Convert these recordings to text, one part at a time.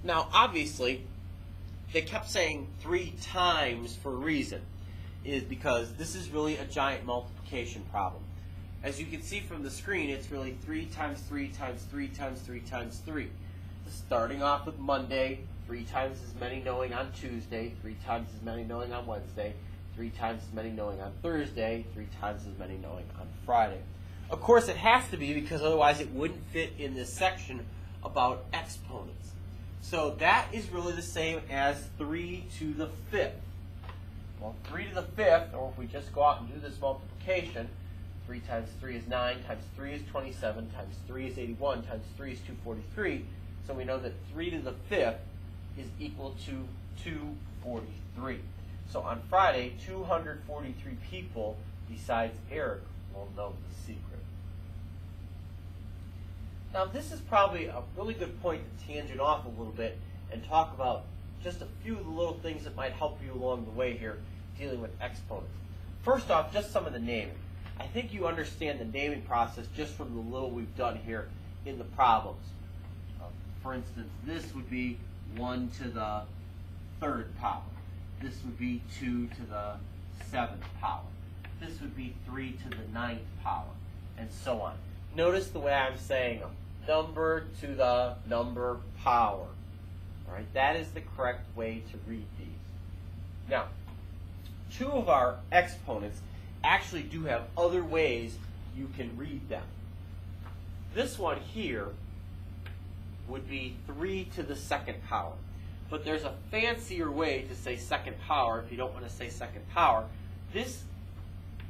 Now, obviously, they kept saying 3 times for a reason, is because this is really a giant multiplication problem. As you can see from the screen, it's really 3 times 3 times 3 times 3 times 3. Starting off with Monday, 3 times as many knowing on Tuesday, 3 times as many knowing on Wednesday, 3 times as many knowing on Thursday, 3 times as many knowing on Friday. Of course, it has to be because otherwise it wouldn't fit in this section about exponents. So that is really the same as 3 to the 5th. Well, 3 to the 5th, or if we just go out and do this multiplication, 3 times 3 is 9, times 3 is 27, times 3 is 81, times 3 is 243. So we know that 3 to the 5th is equal to 243. So on Friday, 243 people besides Eric will know the secret. Now this is probably a really good point to tangent off a little bit and talk about just a few of the little things that might help you along the way here dealing with exponents. First off, just some of the naming. I think you understand the naming process just from the little we've done here in the problems. For instance, this would be 1 to the 3rd power. This would be 2 to the 7th power. This would be 3 to the 9th power, and so on. Notice the way I'm saying them. Number to the number power. All right, that is the correct way to read these. Now, 2 of our exponents actually do have other ways you can read them. This one here would be 3 to the 2nd power. But there's a fancier way to say 2nd power if you don't want to say 2nd power. This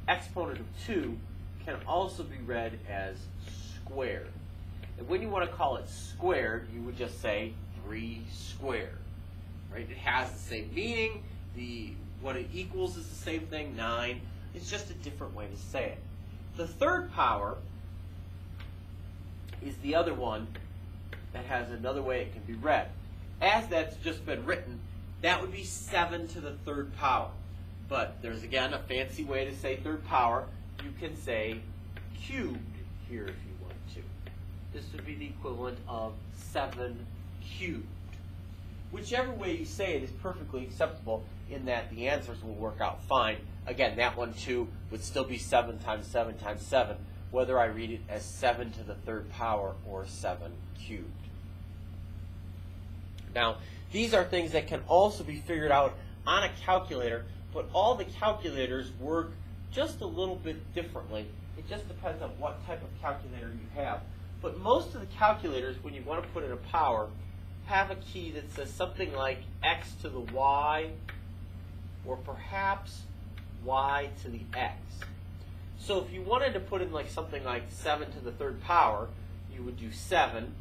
exponent of 2 can also be read as squared. And when you want to call it squared, you would just say 3 squared. Right? It has the same meaning. What it equals is the same thing, 9. It's just a different way to say it. The 3rd power is the other one that has another way it can be read. As that's just been written, that would be 7 to the 3rd power. But there's again a fancy way to say 3rd power. You can say cubed here if you want to. This would be the equivalent of 7 cubed. Whichever way you say it is perfectly acceptable in that the answers will work out fine. Again, that one too would still be 7 times 7 times 7, whether I read it as 7 to the 3rd power or 7 cubed. Now, these are things that can also be figured out on a calculator, but all the calculators work just a little bit differently. It just depends on what type of calculator you have. But most of the calculators, when you want to put in a power, have a key that says something like x to the y, or perhaps y to the x. So if you wanted to put in like something like 7 to the 3rd power, you would do 7,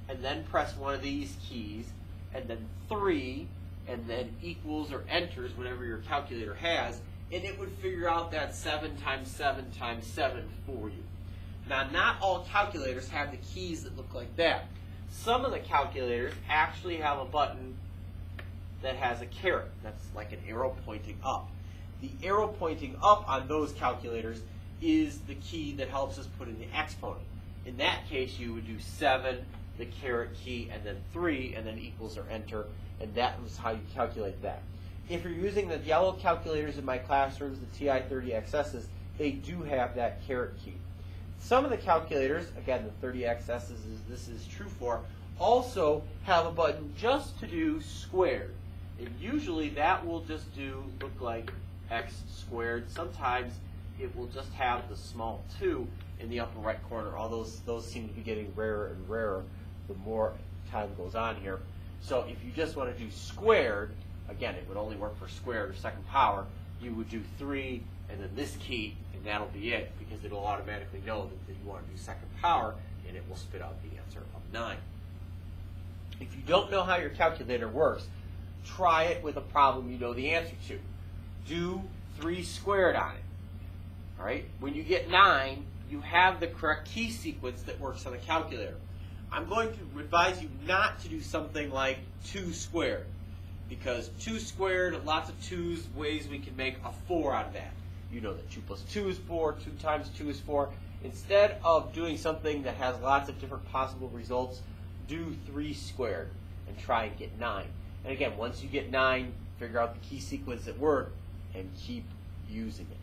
and then press one of these keys, and then 3, and then equals or enters whatever your calculator has, and it would figure out that 7 times 7 times 7 for you. Now, not all calculators have the keys that look like that. Some of the calculators actually have a button that has a caret. That's like an arrow pointing up. The arrow pointing up on those calculators is the key that helps us put in the exponent. In that case, you would do 7, the caret key, and then 3, and then equals or enter, and that was how you calculate that. If you're using the yellow calculators in my classrooms, the TI-30XSs, they do have that caret key. Some of the calculators, again, the 30XSs this is true for, also have a button just to do squared. And usually that will just look like x squared. Sometimes it will just have the small 2 in the upper right corner. All those seem to be getting rarer and rarer the more time goes on here. So if you just want to do squared, again, it would only work for squared or 2nd power, you would do 3 and then this key, and that'll be it, because it'll automatically know that you want to do 2nd power, and it will spit out the answer of 9. If you don't know how your calculator works, try it with a problem you know the answer to. Do 3 squared on it. All right? When you get 9, you have the correct key sequence that works on the calculator. I'm going to advise you not to do something like 2 squared, because 2 squared, lots of 2's, ways we can make a 4 out of that. You know that 2 plus 2 is 4, 2 times 2 is 4. Instead of doing something that has lots of different possible results, do 3 squared. and try and get 9. And again, once you get 9, figure out the key sequence at work and keep using it.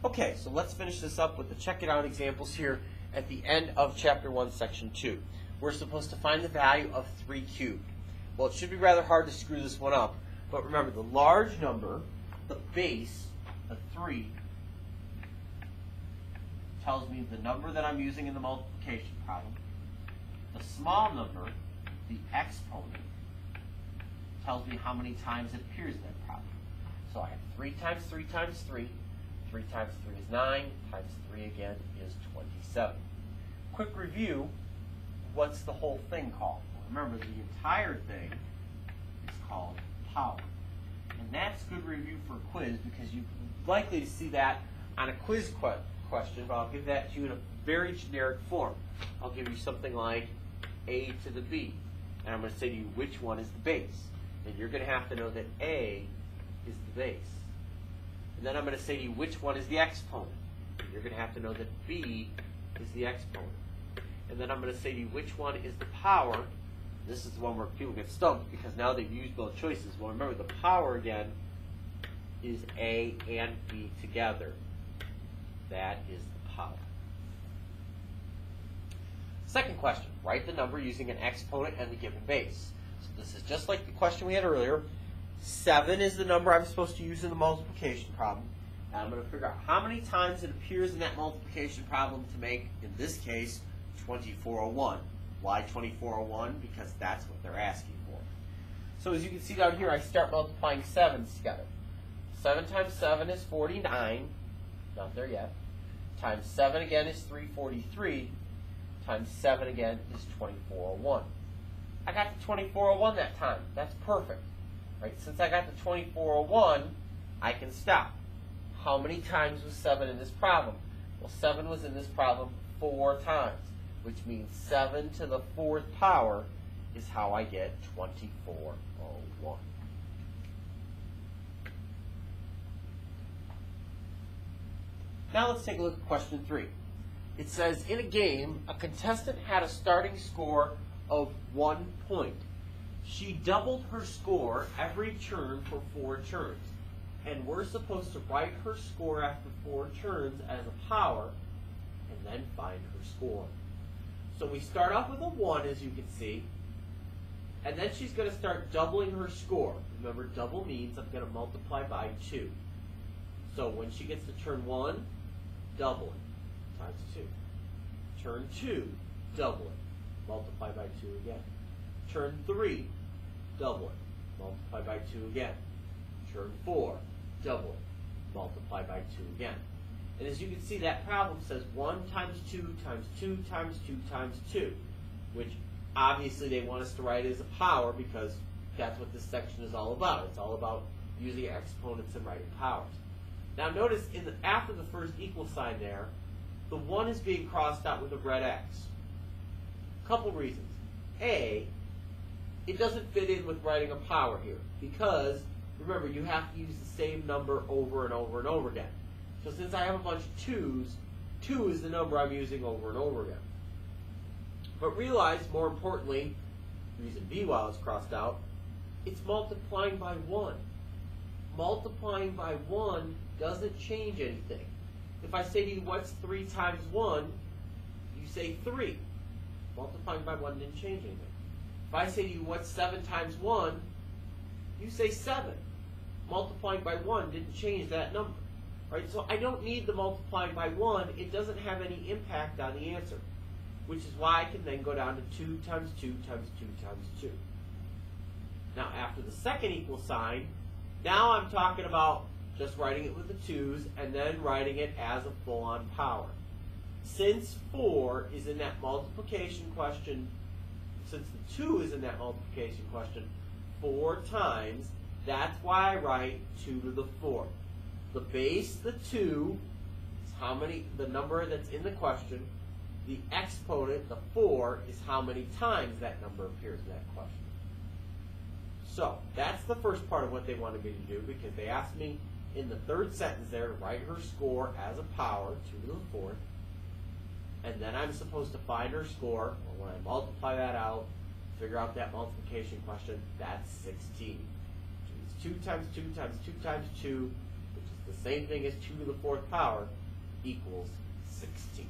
Okay, so let's finish this up with the check it out examples here at the end of Chapter 1, Section 2. We're supposed to find the value of 3 cubed. Well, it should be rather hard to screw this one up, but remember, the large number, the base of 3, tells me the number that I'm using in the multiplication problem. The small number, the exponent, tells me how many times it appears in that problem. So I have 3 times 3 times 3. 3 times 3 is 9, times 3 again is 27. Quick review, what's the whole thing called? Well, remember, the entire thing is called power. And that's good review for a quiz because you're likely to see that on a quiz question, but I'll give that to you in a very generic form. I'll give you something like a to the b, and I'm going to say to you which one is the base. And you're going to have to know that a is the base. And then I'm going to say to you which one is the exponent. And you're going to have to know that b is the exponent. And then I'm going to say to you which one is the power. This is the one where people get stumped because now they've used both choices. Well, remember, the power again is a and b together. That is the power. Second question, write the number using an exponent and the given base. So this is just like the question we had earlier. 7 is the number I'm supposed to use in the multiplication problem. And I'm going to figure out how many times it appears in that multiplication problem to make, in this case, 2401. Why 2401? Because that's what they're asking for. So as you can see down here, I start multiplying 7s together. 7 times 7 is 49. Not there yet. Times 7 again is 343. Times 7 again is 2401. I got the 2401 that time. That's perfect. Right? Since I got the 2401, I can stop. How many times was 7 in this problem? Well, 7 was in this problem 4 times, which means 7 to the 4th power is how I get 2401. Now let's take a look at question 3. It says, in a game, a contestant had a starting score of 1 point. She doubled her score every turn for 4 turns. And we're supposed to write her score after 4 turns as a power and then find her score. So we start off with a 1, as you can see, and then she's going to start doubling her score. Remember, double means I'm going to multiply by 2. So when she gets to turn 1, double it, times 2. Turn 2, double it, multiply by 2 again. Turn 3, double it, multiply by 2 again. Turn 4, double it, multiply by 2 again. And as you can see, that problem says 1 times 2 times 2 times 2 times 2, which obviously they want us to write as a power because that's what this section is all about. It's all about using exponents and writing powers. Now notice after the first equal sign there, the 1 is being crossed out with a red X. A couple reasons. A, it doesn't fit in with writing a power here because, remember, you have to use the same number over and over and over again. So since I have a bunch of 2's, 2 is the number I'm using over and over again. But realize, more importantly, reason B while it's crossed out, it's multiplying by 1. Multiplying by 1 doesn't change anything. If I say to you, what's 3 times 1, you say 3. Multiplying by 1 didn't change anything. If I say to you, what's 7 times 1, you say 7. Multiplying by 1 didn't change that number. Right? So I don't need the multiplying by 1. It doesn't have any impact on the answer, which is why I can then go down to 2 times 2 times 2 times 2. Now after the second equal sign, now I'm talking about just writing it with the 2's and then writing it as a full-on power. Since 4 is in that multiplication question, since the 2 is in that multiplication question 4 times, that's why I write 2 to the 4th. The base, the 2, is how many, the number that's in the question. The exponent, the 4, is how many times that number appears in that question. So that's the first part of what they wanted me to do because they asked me in the third sentence there, write her score as a power, 2 to the fourth. And then I'm supposed to find her score. Well, when I multiply that out, figure out that multiplication question, that's 16. Which is 2 times 2 times 2 times 2, which is the same thing as 2 to the fourth power, equals 16.